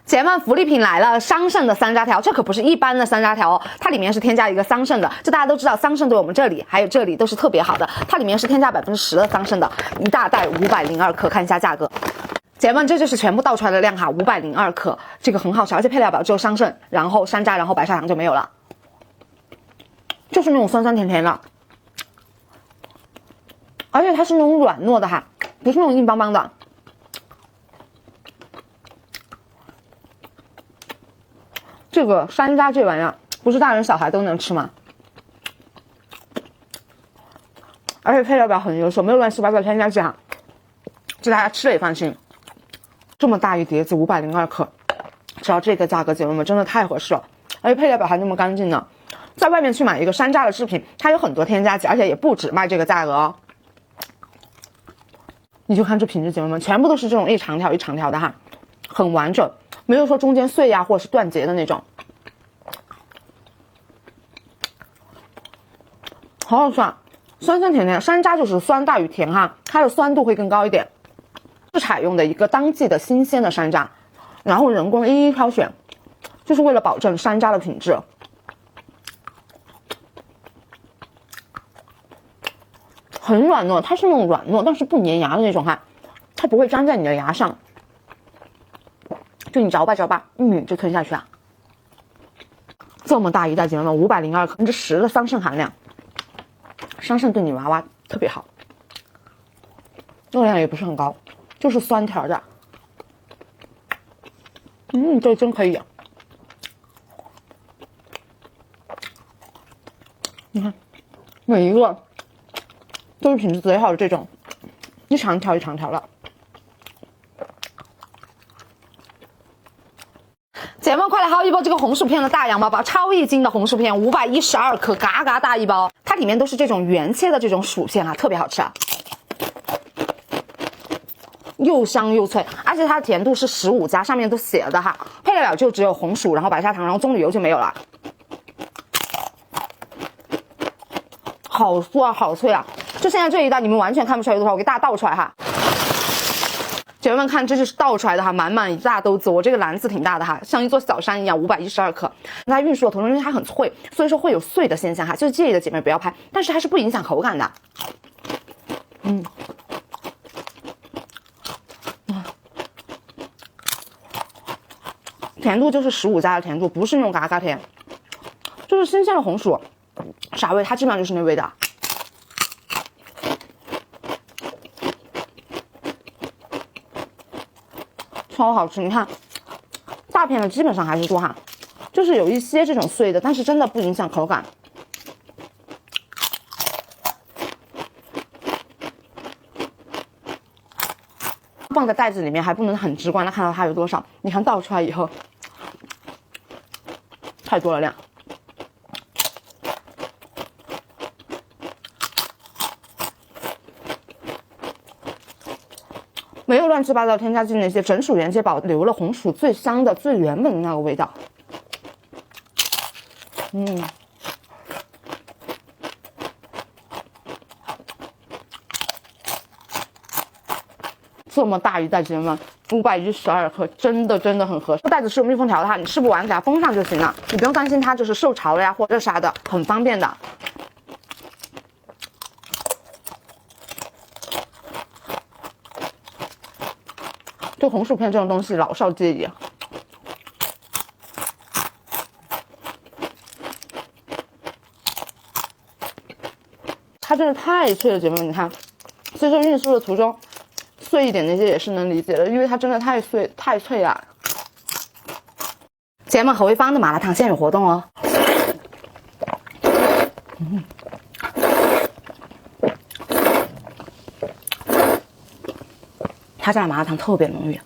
姐妹们，福利品来了！桑葚的山楂条，这可不是一般的山楂条哦，它里面是添加一个桑葚的。这大家都知道，桑葚对我们这里还有这里都是特别好的。它里面是添加10%的桑葚的，一大袋502克，看一下价格。姐妹们，这就是全部倒出来的量哈，502克，这个很好吃，而且配料表只有桑葚，然后山楂，然后白砂糖就没有了，就是那种酸酸甜甜的，而且它是那种软糯的哈，不是那种硬邦邦的。这个山楂这玩意儿不是大人小孩都能吃吗？而且配料表很优秀，没有乱七八糟添加剂哈，这大家吃了也放心。这么大一碟子502克，只要这个价格，姐妹们真的太合适了，而且配料表还那么干净呢。在外面去买一个山楂的制品，它有很多添加剂，而且也不止卖这个价格哦。你就看这品质，姐妹们全部都是这种一长条一长条的哈，很完整，没有说中间碎呀或者是断节的那种，好好吃啊！酸酸甜甜，山楂就是酸大于甜哈，它的酸度会更高一点。是采用的一个当季的新鲜的山楂，然后人工一一挑选，就是为了保证山楂的品质。很软糯，它是那种软糯但是不粘牙的那种哈，它不会粘在你的牙上，就你嚼吧嚼吧，就吞下去啊。这么大一袋，姐妹们，502克，10%的桑葚含量，桑葚对你娃娃特别好，热量也不是很高，就是酸甜的。这真可以。你看，每一个都是品质贼好的这种，一长条一长条的。姐妹们，快来薅一波这个红薯片的大洋包包，超一斤的红薯片，512克，嘎嘎大一包。它里面都是这种原切的这种薯片啊，特别好吃啊，又香又脆，而且它的甜度是15+，上面都写了的哈。配料表就只有红薯，然后白砂糖，然后棕榈油就没有了。好酥啊，好脆啊！就现在这一袋，你们完全看不出来有多少，我给大家倒出来哈。姐妹们看，这就是倒出来的哈，满满一大兜子。我这个篮子挺大的哈，像一座小山一样，512克。它运输的途中，因为它很脆，所以说会有碎的现象哈，就是介意的姐妹不要拍，但是它是不影响口感的。甜度就是15+的甜度，不是那种嘎嘎甜，就是新鲜的红薯，啥味？它基本上就是那味道。超好吃，你看，大片的基本上还是多哈，就是有一些这种碎的，但是真的不影响口感。放在袋子里面还不能很直观的看到它有多少，你看倒出来以后，太多了量。没有乱七八糟添加剂那些，整薯原切保留了红薯最香的、最原本的那个味道。这么大一袋，姐妹们，512克，真的很合适。袋子是有密封条的哈，你吃不完给它封上就行了，你不用担心它就是受潮了呀或者啥的，很方便的。就红薯片这种东西，老少皆宜。它真的太脆了，姐妹们，你看，所以说运输的途中碎一点那些也是能理解的，因为它真的太碎太脆了。姐妹们，何卫芳的麻辣烫现在有活动哦。他家的麻辣烫特别浓郁，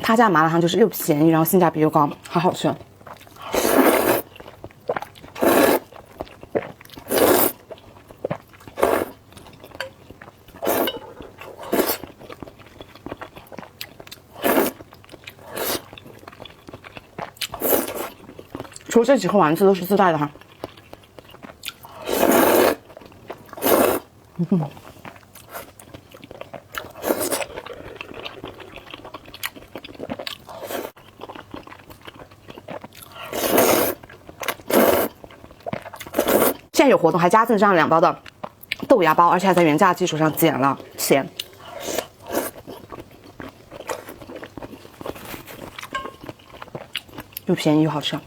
他家的麻辣烫就是又便宜，然后性价比又高，好好吃。除这几颗丸子都是自带的哈。现在有活动还加赠这样2包的豆芽包，而且还在原价基础上减了钱，又便宜又好吃。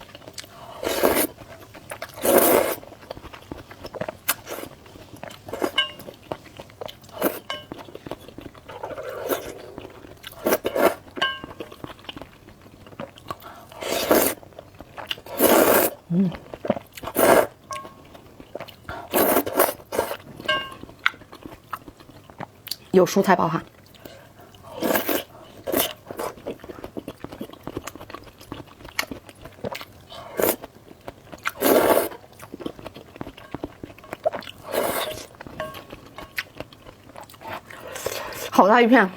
有蔬菜包哈。好大一片，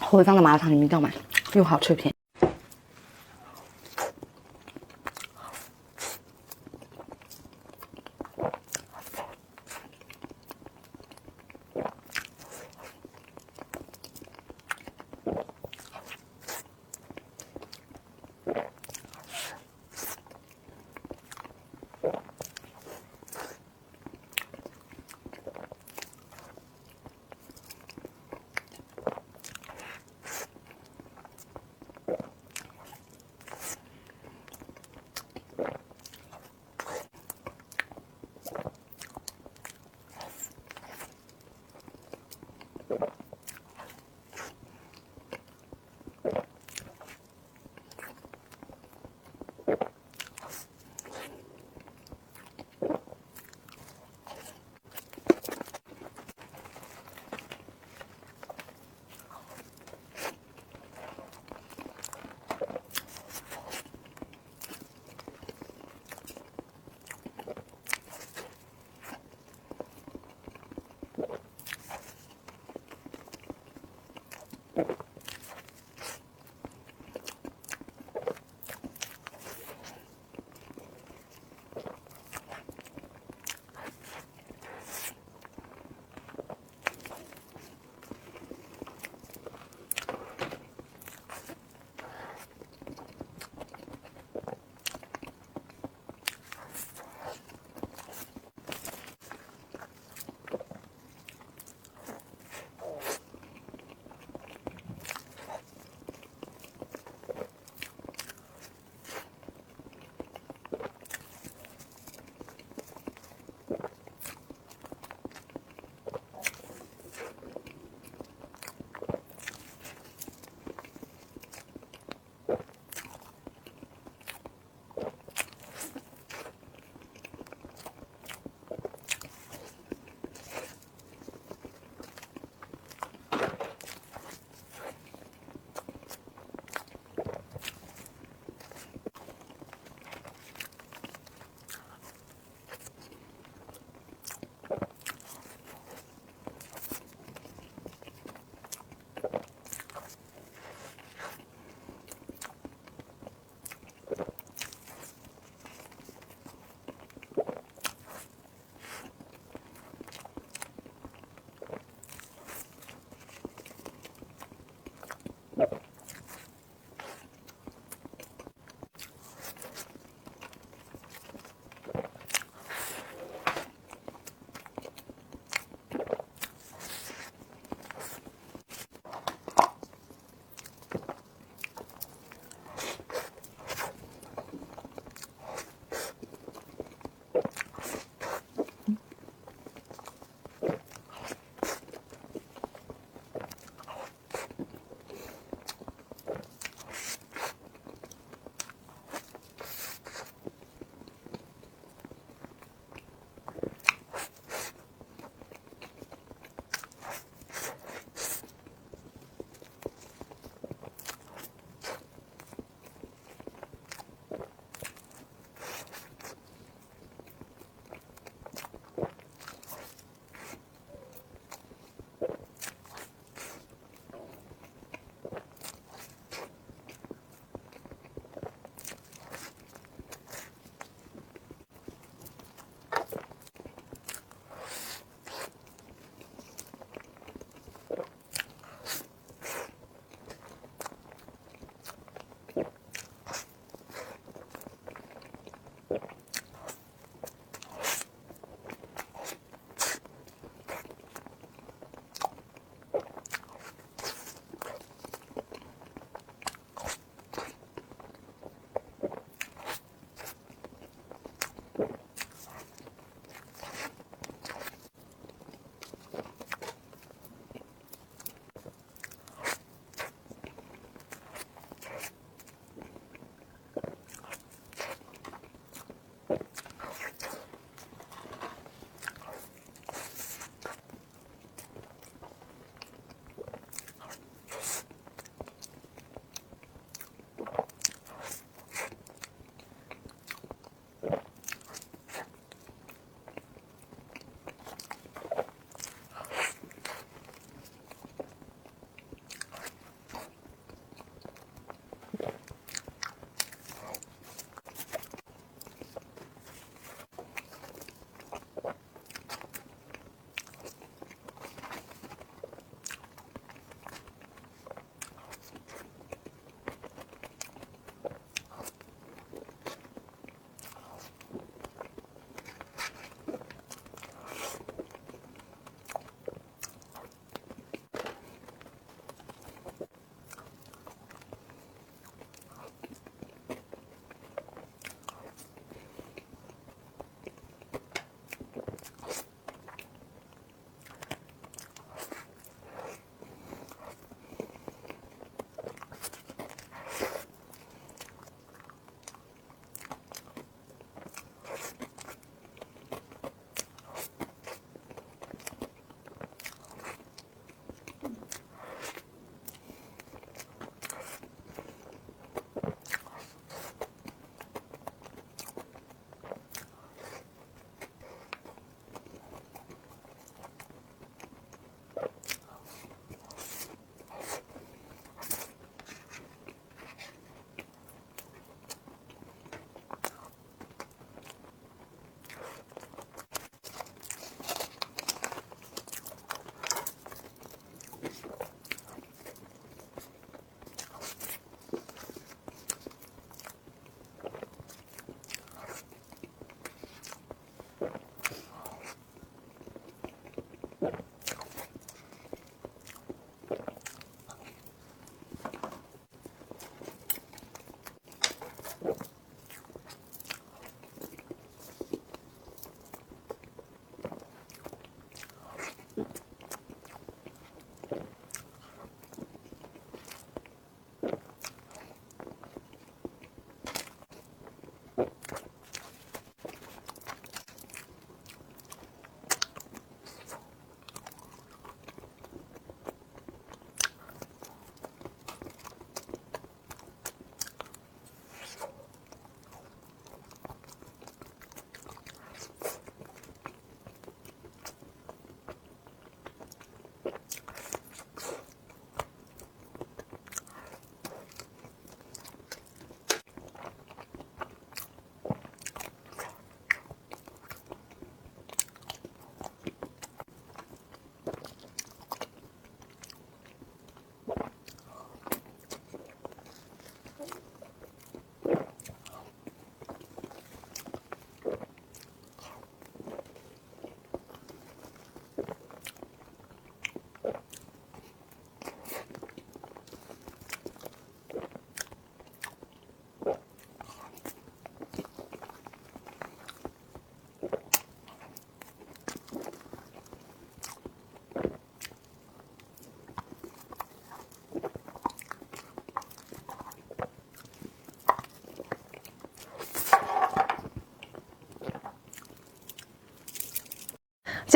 我会放到麻辣烫里面一定要买，又好吃又便宜。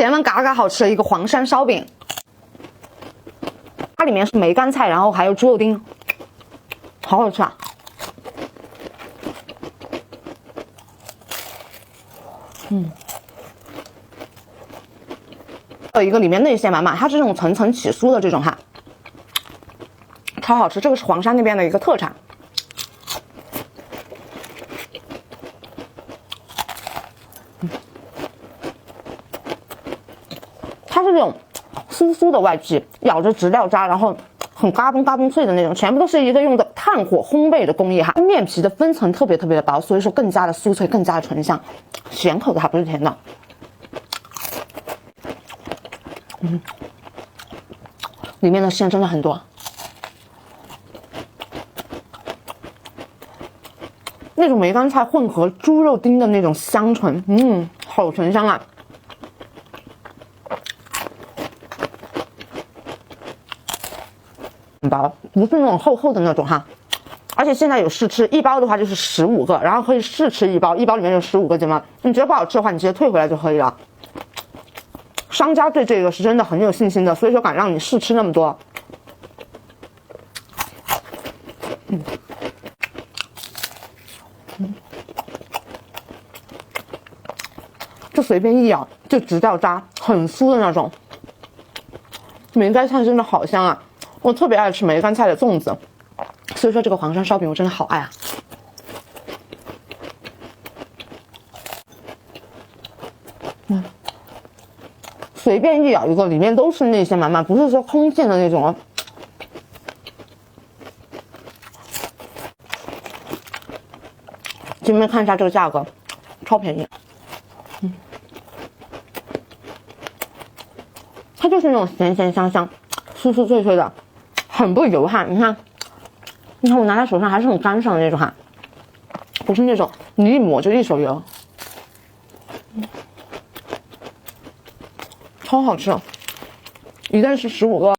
姐妹们，嘎嘎好吃的一个黄山烧饼，它里面是梅干菜，然后还有猪肉丁，好好吃啊！有一个里面内馅满满，它是这种层层起酥的这种哈，超好吃。这个是黄山那边的一个特产。它是这种酥酥的外皮，咬着直料渣，然后很嘎嘣嘎嘣脆的那种，全部都是一个用的炭火烘焙的工艺哈。面皮的分层特别的薄，所以说更加的酥脆，更加的醇香。咸口的它不是甜的。里面的馅真的很多，那种梅干菜混合猪肉丁的那种香醇，好醇香啊！很薄，不是那种厚厚的那种哈。而且现在有试吃，一包的话就是15个，然后可以试吃一包，一包里面有15个姐妹，你觉得不好吃的话，你直接退回来就可以了。商家对这个是真的很有信心的，所以说敢让你试吃那么多。就随便一咬就直掉渣，很酥的那种。梅干菜真的好香啊！我特别爱吃梅干菜的粽子，所以说这个黄山烧饼我真的好爱啊。随便一咬一个，里面都是内馅满满，不是说空馅的那种哦。姐妹们看一下这个价格，超便宜。它就是那种咸咸香香、酥酥脆脆的，很不油哈。你看我拿在手上还是很干爽的那种哈，不是那种你一抹就一手油。超好吃，一袋是15个。